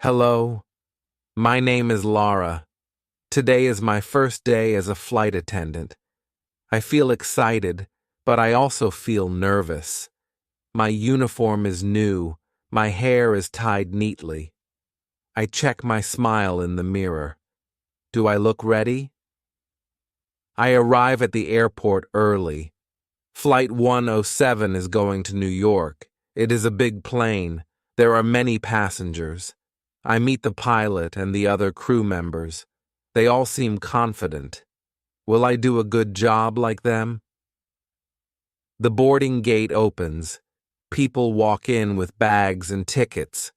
Hello, my name is Laura. Today is my first day as a flight attendant. I feel excited, but I also feel nervous. My uniform is new, my hair is tied neatly. I check my smile in the mirror. Do I look ready? I arrive at the airport early. Flight 107 is going to New York. It is a big plane. There are many passengers. I meet the pilot and the other crew members. They all seem confident. Will I do a good job like them? The boarding gate opens. People walk in with bags and tickets.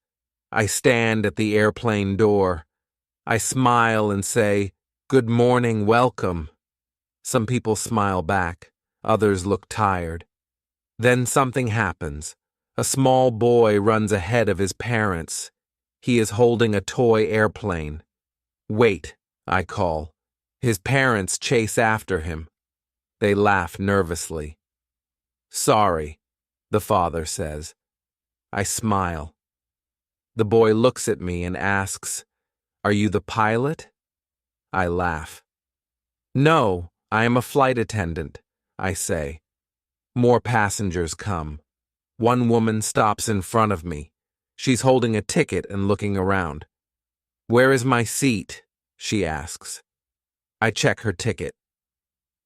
I stand at the airplane door. I smile and say, "Good morning, welcome." Some people smile back. Others look tired. Then something happens. A small boy runs ahead of his parents. He is holding a toy airplane. "Wait," I call. His parents chase after him. They laugh nervously. "Sorry," the father says. I smile. The boy looks at me and asks, "Are you the pilot?" I laugh. "No, I am a flight attendant," I say. More passengers come. One woman stops in front of me. She's holding a ticket and looking around. "Where is my seat?" she asks. I check her ticket.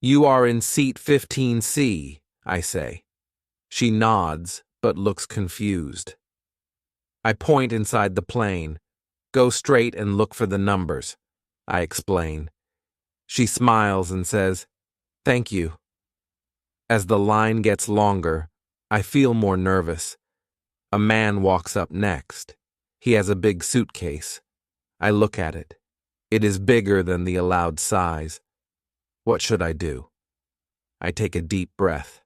"You are in seat 15C, I say. She nods, but looks confused. I point inside the plane. "Go straight and look for the numbers," I explain. She smiles and says, "Thank you." As the line gets longer, I feel more nervous. A man walks up next. He has a big suitcase. I look at it. It is bigger than the allowed size. What should I do? I take a deep breath.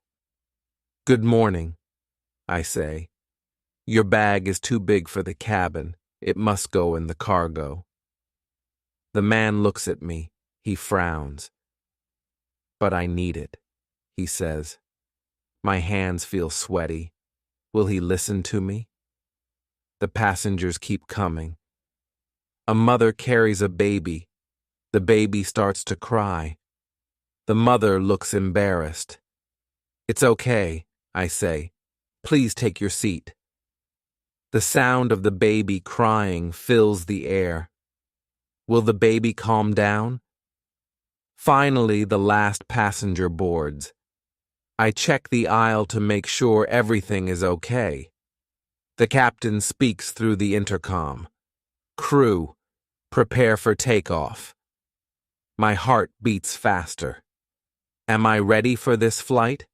"Good morning," I say. "Your bag is too big for the cabin. It must go in the cargo." The man looks at me. He frowns. "But I need it," he says. My hands feel sweaty. Will he listen to me? The passengers keep coming. A mother carries a baby. The baby starts to cry. The mother looks embarrassed. "It's okay," I say. "Please take your seat." The sound of the baby crying fills the air. Will the baby calm down? Finally, the last passenger boards. I check the aisle to make sure everything is okay. The captain speaks through the intercom. "Crew, prepare for takeoff." My heart beats faster. Am I ready for this flight?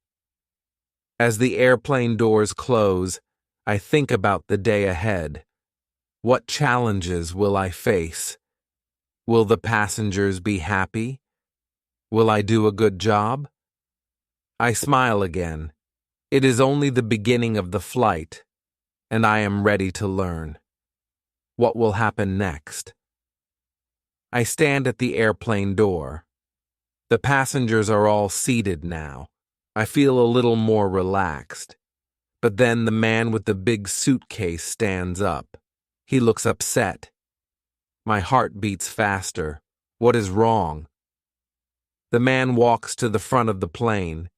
As the airplane doors close, I think about the day ahead. What challenges will I face? Will the passengers be happy? Will I do a good job? I smile again. It is only the beginning of the flight, and I am ready to learn. What will happen next? I stand at the airplane door. The passengers are all seated now. I feel a little more relaxed. But then the man with the big suitcase stands up. He looks upset. My heart beats faster. What is wrong? The man walks to the front of the plane.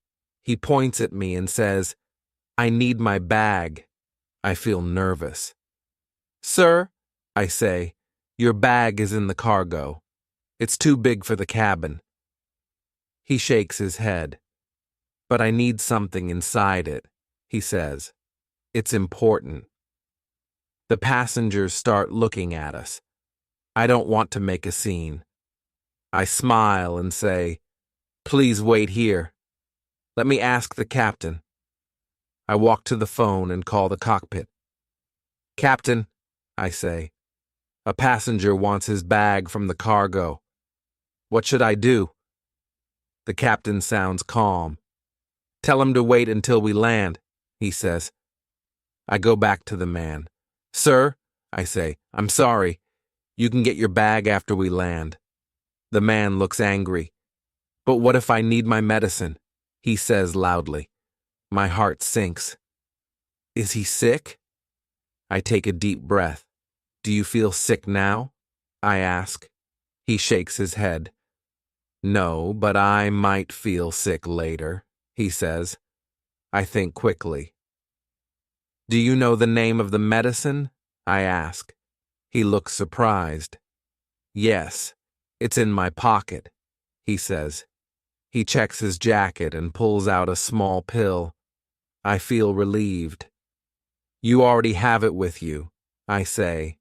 He points at me and says, "I need my bag." I feel nervous. "Sir," I say, "your bag is in the cargo. It's too big for the cabin." He shakes his head. "But I need something inside it," he says. "It's important." The passengers start looking at us. I don't want to make a scene. I smile and say, "Please wait here. Let me ask the captain." I walk to the phone and call the cockpit. "Captain," I say, "a passenger wants his bag from the cargo. What should I do?" The captain sounds calm. "Tell him to wait until we land," he says. I go back to the man. "Sir," I say, "I'm sorry. You can get your bag after we land." The man looks angry. "But what if I need my medicine?" he says loudly. My heart sinks. Is he sick? I take a deep breath. Do you feel sick now? I ask. He shakes his head. No, but I might feel sick later, he says. I think quickly. Do you know the name of the medicine? I ask. He looks surprised. Yes, it's in my pocket, he says. He checks his jacket and pulls out a small pill. I feel relieved. You already have it with you, I say.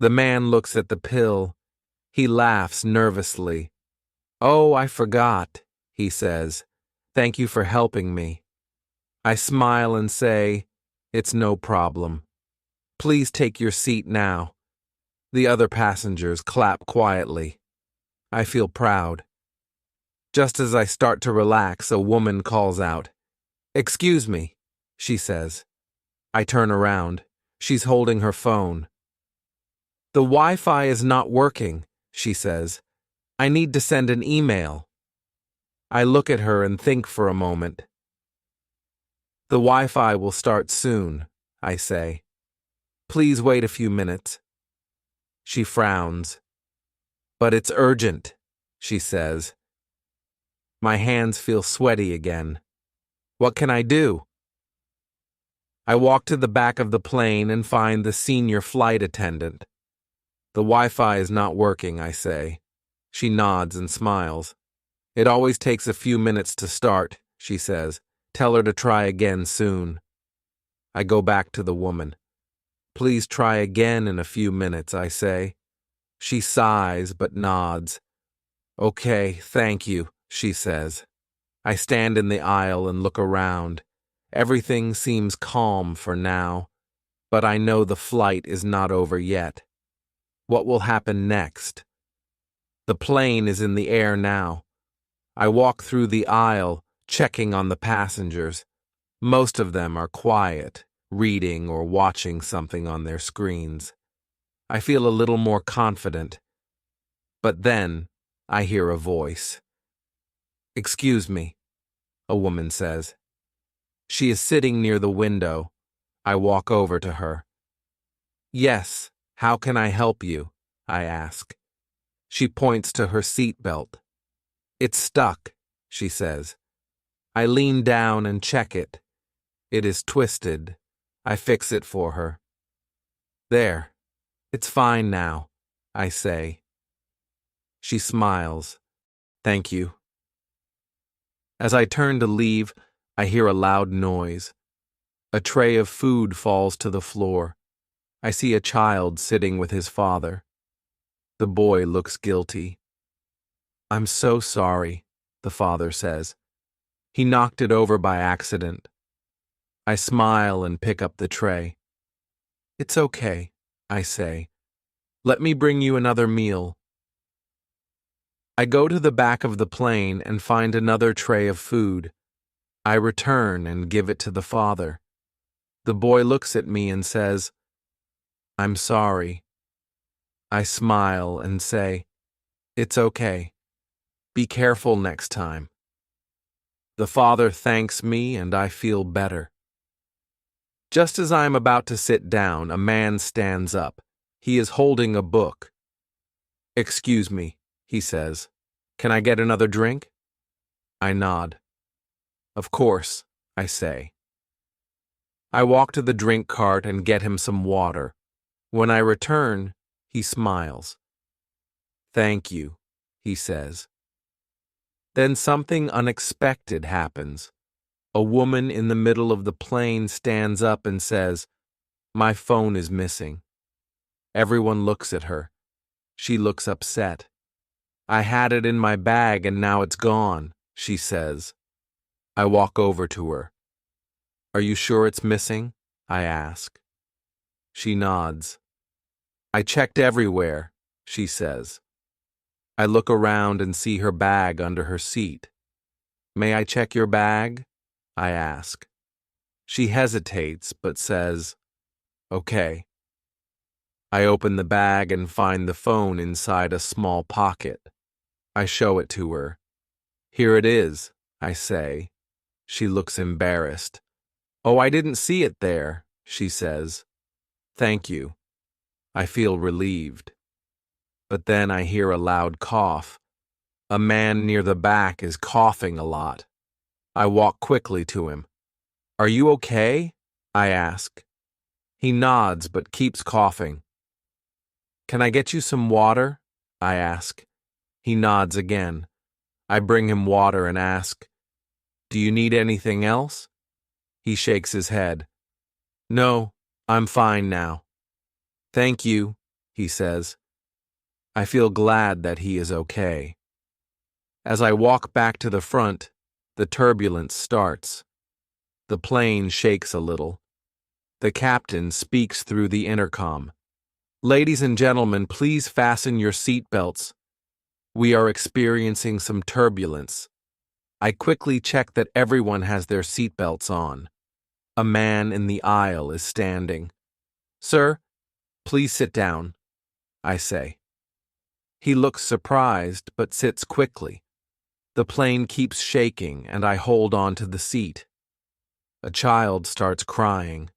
The man looks at the pill. He laughs nervously. Oh, I forgot, he says. Thank you for helping me. I smile and say, it's no problem. Please take your seat now. The other passengers clap quietly. I feel proud. Just as I start to relax, a woman calls out. Excuse me, she says. I turn around. She's holding her phone. The Wi-Fi is not working, she says. I need to send an email. I look at her and think for a moment. The Wi-Fi will start soon, I say. Please wait a few minutes. She frowns. But it's urgent, she says. My hands feel sweaty again. What can I do? I walk to the back of the plane and find the senior flight attendant. The Wi-Fi is not working, I say. She nods and smiles. It always takes a few minutes to start, she says. Tell her to try again soon. I go back to the woman. Please try again in a few minutes, I say. She sighs but nods. Okay, thank you, she says. I stand in the aisle and look around. Everything seems calm for now, but I know the flight is not over yet. What will happen next? The plane is in the air now. I walk through the aisle, checking on the passengers. Most of them are quiet, reading or watching something on their screens. I feel a little more confident. But then I hear a voice. Excuse me, a woman says. She is sitting near the window. I walk over to her. Yes, how can I help you? I ask. She points to her seatbelt. It's stuck, she says. I lean down and check it. It is twisted. I fix it for her. There, it's fine now, I say. She smiles. Thank you. As I turn to leave, I hear a loud noise. A tray of food falls to the floor. I see a child sitting with his father. The boy looks guilty. I'm so sorry, the father says. He knocked it over by accident. I smile and pick up the tray. It's okay, I say. Let me bring you another meal. I go to the back of the plane and find another tray of food. I return and give it to the father. The boy looks at me and says, I'm sorry. I smile and say, it's okay. Be careful next time. The father thanks me and I feel better. Just as I am about to sit down, a man stands up. He is holding a book. Excuse me, he says. Can I get another drink? I nod. Of course, I say. I walk to the drink cart and get him some water. When I return, he smiles. Thank you, he says. Then something unexpected happens. A woman in the middle of the plane stands up and says, My phone is missing. Everyone looks at her. She looks upset. I had it in my bag and now it's gone, she says. I walk over to her. Are you sure it's missing? I ask. She nods. I checked everywhere, she says. I look around and see her bag under her seat. May I check your bag? I ask. She hesitates but says, Okay. I open the bag and find the phone inside a small pocket. I show it to her. Here it is, I say. She looks embarrassed. Oh, I didn't see it there, she says. Thank you. I feel relieved. But then I hear a loud cough. A man near the back is coughing a lot. I walk quickly to him. "Are you okay?" I ask. He nods but keeps coughing. "Can I get you some water?" I ask. He nods again. I bring him water and ask, "Do you need anything else?" He shakes his head. "No, I'm fine now." "Thank you," he says. I feel glad that he is okay. As I walk back to the front, the turbulence starts. The plane shakes a little. The captain speaks through the intercom. "Ladies and gentlemen, please fasten your seatbelts. We are experiencing some turbulence." I quickly check that everyone has their seatbelts on. A man in the aisle is standing. "Sir, please sit down," I say. He looks surprised but sits quickly. The plane keeps shaking and I hold on to the seat. A child starts crying.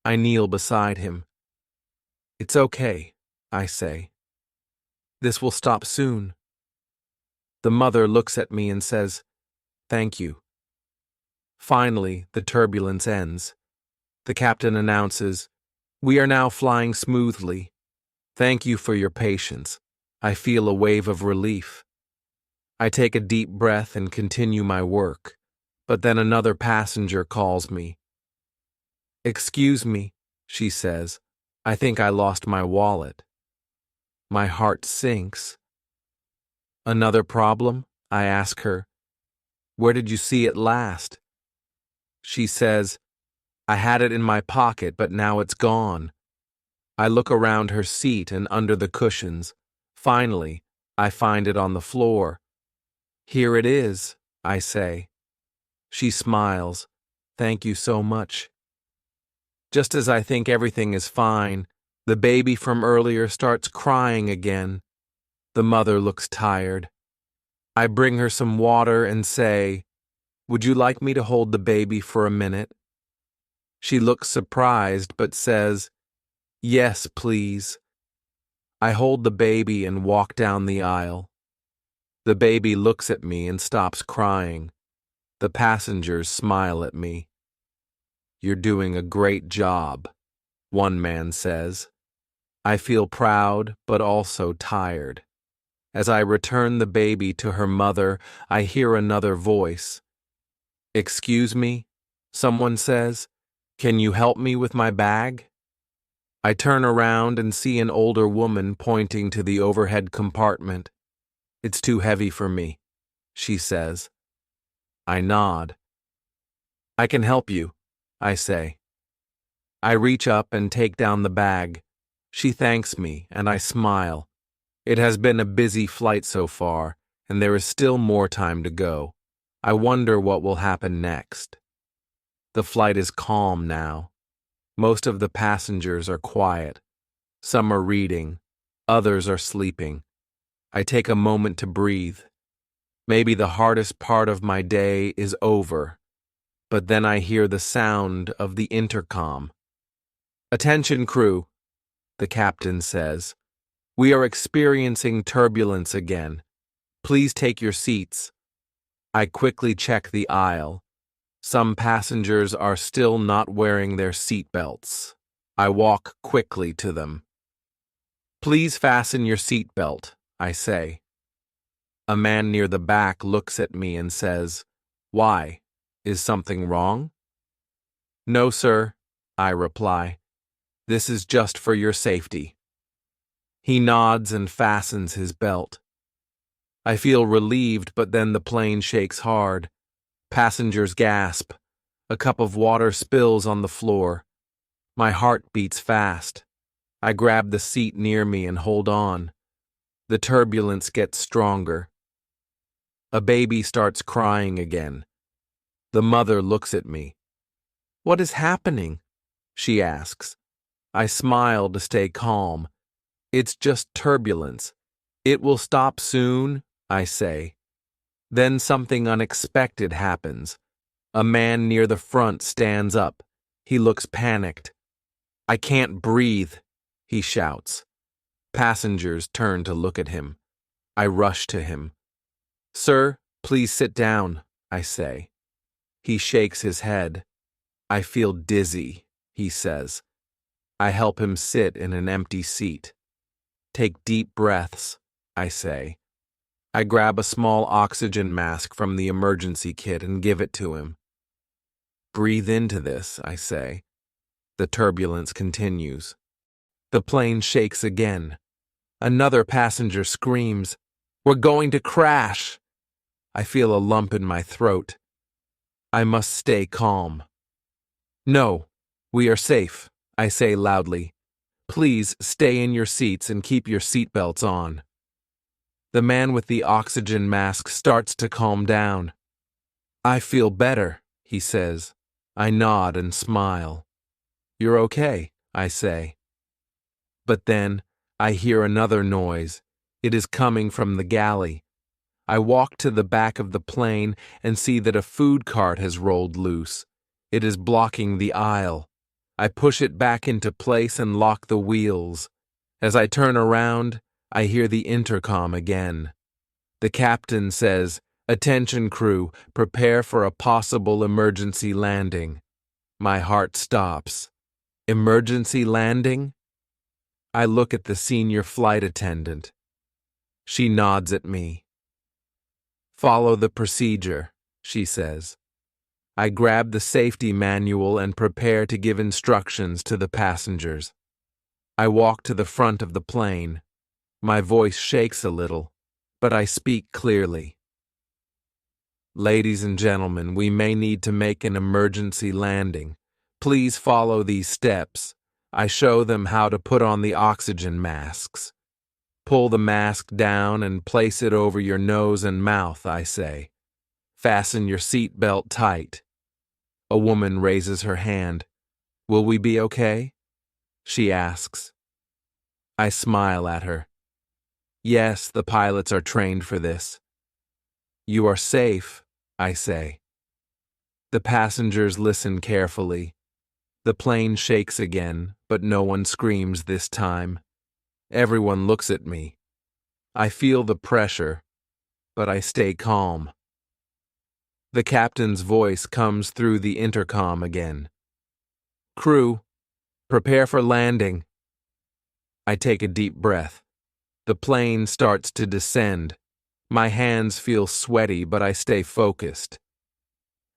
I kneel beside him. "It's okay," I say. "This will stop soon." The mother looks at me and says, "Thank you." Finally, the turbulence ends. The captain announces, "We are now flying smoothly. Thank you for your patience." I feel a wave of relief. I take a deep breath and continue my work, but then another passenger calls me. "Excuse me," she says. "I think I lost my wallet." My heart sinks. "Another problem?" I ask her. "Where did you see it last?" She says, "I had it in my pocket, but now it's gone." I look around her seat and under the cushions. Finally, I find it on the floor. "Here it is," I say. She smiles. "Thank you so much." Just as I think everything is fine, the baby from earlier starts crying again. The mother looks tired. I bring her some water and say, "Would you like me to hold the baby for a minute?" She looks surprised but says, "Yes, please." I hold the baby and walk down the aisle. The baby looks at me and stops crying. The passengers smile at me. "You're doing a great job," one man says. I feel proud but also tired. As I return the baby to her mother, I hear another voice. "Excuse me," someone says. "Can you help me with my bag?" I turn around and see an older woman pointing to the overhead compartment. "It's too heavy for me," she says. I nod. "I can help you," I say. I reach up and take down the bag. She thanks me, and I smile. It has been a busy flight so far, and there is still more time to go. I wonder what will happen next. The flight is calm now. Most of the passengers are quiet. Some are reading. Others are sleeping. I take a moment to breathe. Maybe the hardest part of my day is over. But then I hear the sound of the intercom. "Attention, crew," the captain says. "We are experiencing turbulence again. Please take your seats." I quickly check the aisle. Some passengers are still not wearing their seat belts. I walk quickly to them. "Please fasten your seat belt," I say. A man near the back looks at me and says, "Why? Is something wrong?" "No, sir," I reply. "This is just for your safety." He nods and fastens his belt. I feel relieved, but then the plane shakes hard. Passengers gasp. A cup of water spills on the floor. My heart beats fast. I grab the seat near me and hold on. The turbulence gets stronger. A baby starts crying again. The mother looks at me. "What is happening?" she asks. I smile to stay calm. "It's just turbulence. It will stop soon," I say. Then something unexpected happens. A man near the front stands up. He looks panicked. "I can't breathe," he shouts. Passengers turn to look at him. I rush to him. Sir, please sit down, I say. He shakes his head. I feel dizzy, he says. I help him sit in an empty seat. Take deep breaths, I say. I grab a small oxygen mask from the emergency kit and give it to him. Breathe into this, I say. The turbulence continues. The plane shakes again. Another passenger screams, "We're going to crash!" I feel a lump in my throat. I must stay calm. No, we are safe, I say loudly. Please stay in your seats and keep your seatbelts on. The man with the oxygen mask starts to calm down. I feel better, he says. I nod and smile. You're okay, I say. But then I hear another noise. It is coming from the galley. I walk to the back of the plane and see that a food cart has rolled loose. It is blocking the aisle. I push it back into place and lock the wheels. As I turn around, I hear the intercom again. The captain says, "Attention crew, prepare for a possible emergency landing." My heart stops. Emergency landing? I look at the senior flight attendant. She nods at me. Follow the procedure, she says. I grab the safety manual and prepare to give instructions to the passengers. I walk to the front of the plane. My voice shakes a little, but I speak clearly. Ladies and gentlemen, we may need to make an emergency landing. Please follow these steps. I show them how to put on the oxygen masks. Pull the mask down and place it over your nose and mouth, I say. Fasten your seat belt tight. A woman raises her hand. Will we be okay? She asks. I smile at her. Yes, the pilots are trained for this. You are safe, I say. The passengers listen carefully. The plane shakes again, but no one screams this time. Everyone looks at me. I feel the pressure, but I stay calm. The captain's voice comes through the intercom again. Crew, prepare for landing. I take a deep breath. The plane starts to descend. My hands feel sweaty, but I stay focused.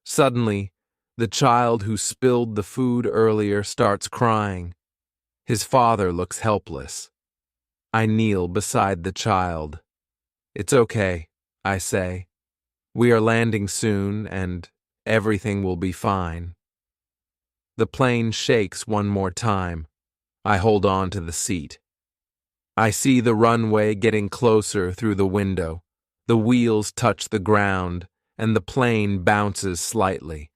Suddenly, the child who spilled the food earlier starts crying. His father looks helpless. I kneel beside the child. It's okay, I say. We are landing soon, and everything will be fine. The plane shakes one more time. I hold on to the seat. I see the runway getting closer through the window. The wheels touch the ground, and the plane bounces slightly.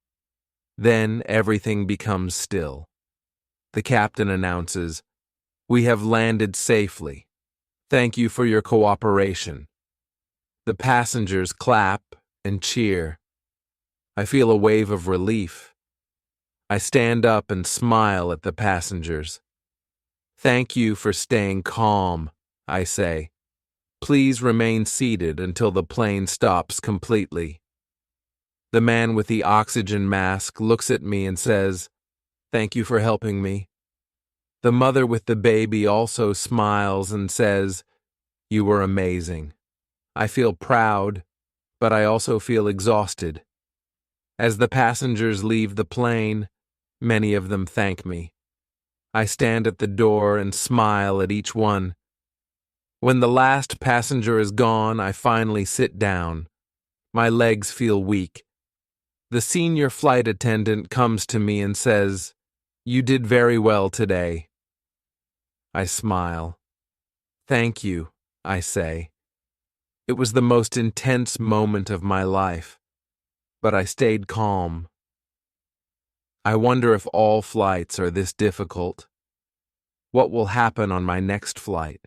Then everything becomes still. The captain announces, "We have landed safely. Thank you for your cooperation." The passengers clap and cheer. I feel a wave of relief. I stand up and smile at the passengers. Thank you for staying calm, I say. Please remain seated until the plane stops completely. The man with the oxygen mask looks at me and says, "Thank you for helping me." The mother with the baby also smiles and says, "You were amazing." I feel proud, but I also feel exhausted. As the passengers leave the plane, many of them thank me. I stand at the door and smile at each one. When the last passenger is gone, I finally sit down. My legs feel weak. The senior flight attendant comes to me and says, "You did very well today." I smile. "Thank you," I say. It was the most intense moment of my life, but I stayed calm. I wonder if all flights are this difficult. What will happen on my next flight?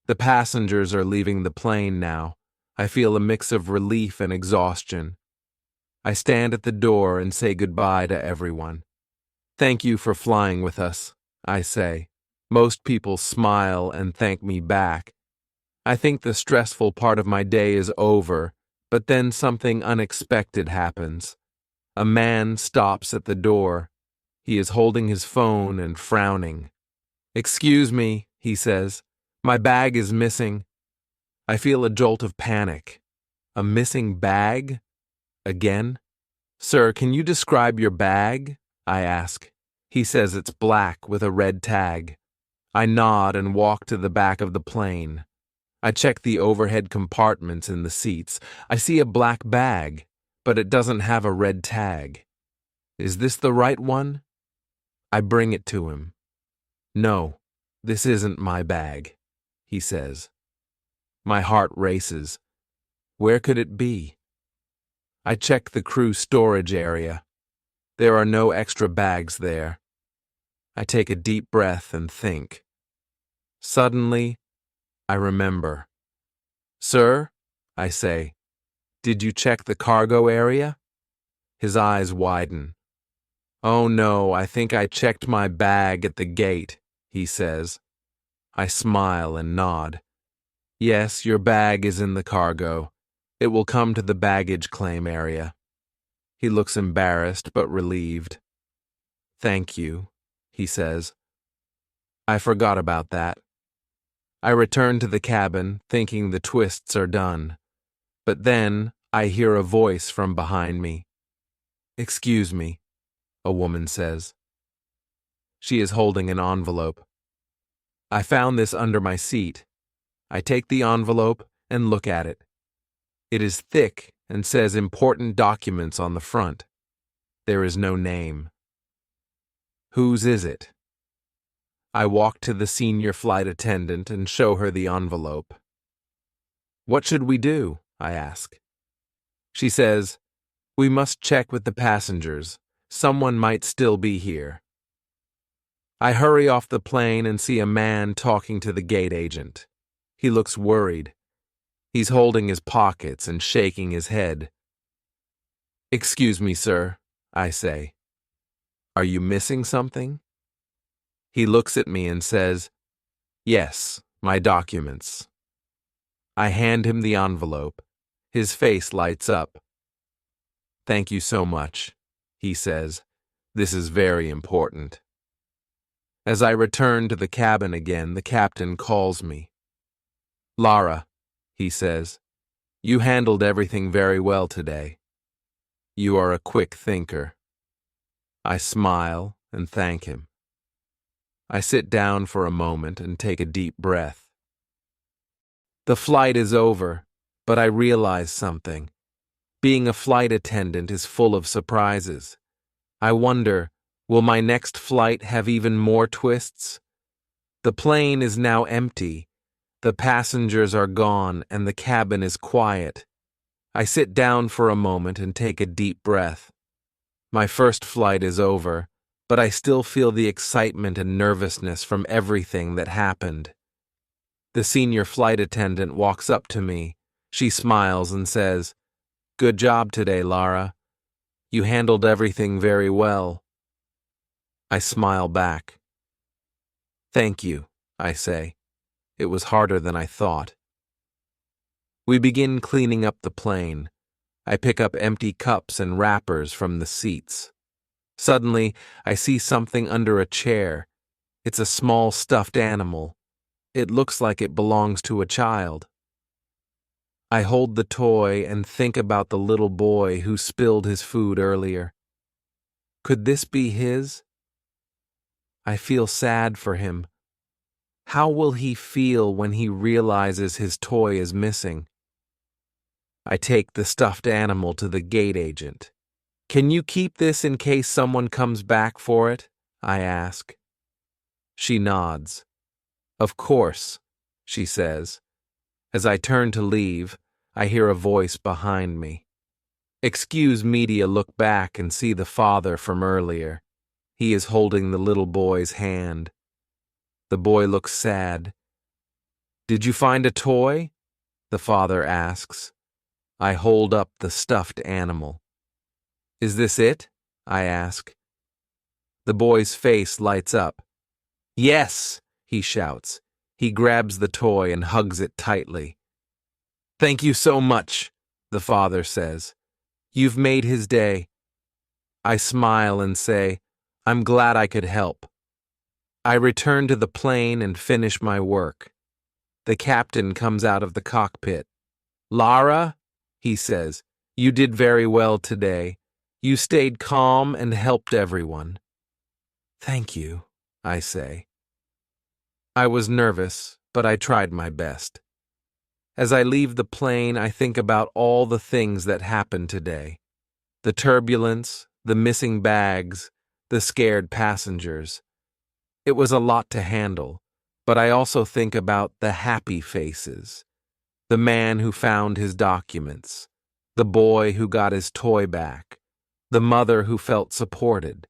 The passengers are leaving the plane now. I feel a mix of relief and exhaustion. I stand at the door and say goodbye to everyone. "Thank you for flying with us," I say. Most people smile and thank me back. I think the stressful part of my day is over, but then something unexpected happens. A man stops at the door. He is holding his phone and frowning. "Excuse me," he says. "My bag is missing." I feel a jolt of panic. A missing bag? Again? "Sir, can you describe your bag?" I ask. He says it's black with a red tag. I nod and walk to the back of the plane. I check the overhead compartments in the seats. I see a black bag, but it doesn't have a red tag. Is this the right one? I bring it to him. "No, this isn't my bag," he says. My heart races. Where could it be? I check the crew storage area. There are no extra bags there. I take a deep breath and think. Suddenly, I remember. "Sir," I say, "did you check the cargo area?" His eyes widen. "Oh no, I think I checked my bag at the gate," he says. I smile and nod. "Yes, your bag is in the cargo. It will come to the baggage claim area." He looks embarrassed but relieved. "Thank you," he says. I forgot about that. I return to the cabin, thinking the twists are done. But then I hear a voice from behind me. "Excuse me," a woman says. She is holding an envelope. I found this under my seat. I take the envelope and look at it. It is thick and says important documents on the front. There is no name. Whose is it? I walk to the senior flight attendant and show her the envelope. "What should we do?" I ask. She says, "We must check with the passengers. Someone might still be here." I hurry off the plane and see a man talking to the gate agent. He looks worried. He's holding his pockets and shaking his head. "Excuse me, sir," I say. "Are you missing something?" He looks at me and says, "Yes, my documents." I hand him the envelope. His face lights up. "Thank you so much," he says. "This is very important." As I return to the cabin again, the captain calls me. "Lara," he says, "you handled everything very well today. You are a quick thinker." I smile and thank him. I sit down for a moment and take a deep breath. The flight is over, but I realize something. Being a flight attendant is full of surprises. I wonder, will my next flight have even more twists? The plane is now empty. The passengers are gone and the cabin is quiet. I sit down for a moment and take a deep breath. My first flight is over, but I still feel the excitement and nervousness from everything that happened. The senior flight attendant walks up to me. She smiles and says, "Good job today, Lara. You handled everything very well." I smile back. "Thank you," I say. "It was harder than I thought." We begin cleaning up the plane. I pick up empty cups and wrappers from the seats. Suddenly, I see something under a chair. It's a small stuffed animal. It looks like it belongs to a child. I hold the toy and think about the little boy who spilled his food earlier. Could this be his? I feel sad for him. How will he feel when he realizes his toy is missing? I take the stuffed animal to the gate agent. "Can you keep this in case someone comes back for it?" I ask. She nods. "Of course," she says. As I turn to leave, I hear a voice behind me. Excuse me to look back and see the father from earlier. He is holding the little boy's hand. The boy looks sad. "Did you find a toy?" the father asks. I hold up the stuffed animal. "Is this it?" I ask. The boy's face lights up. "Yes," he shouts. He grabs the toy and hugs it tightly. Thank you so much, the father says. You've made his day. I smile and say, I'm glad I could help. I return to the plane and finish my work. The captain comes out of the cockpit. Lara, he says, you did very well today. You stayed calm and helped everyone. Thank you, I say. I was nervous, but I tried my best. As I leave the plane, I think about all the things that happened today. The turbulence, the missing bags, the scared passengers. It was a lot to handle, but I also think about the happy faces. The man who found his documents, the boy who got his toy back, the mother who felt supported.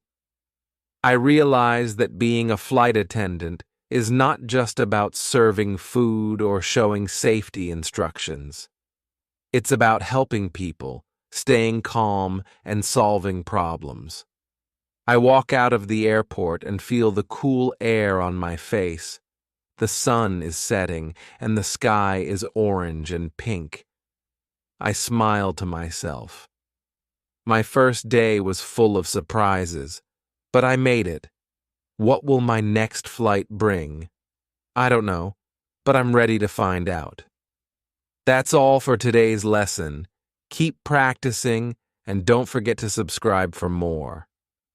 I realize that being a flight attendant is not just about serving food or showing safety instructions. It's about helping people, staying calm, and solving problems. I walk out of the airport and feel the cool air on my face. The sun is setting, and the sky is orange and pink. I smile to myself. My first day was full of surprises, but I made it. What will my next flight bring? I don't know, but I'm ready to find out. That's all for today's lesson. Keep practicing, and don't forget to subscribe for more.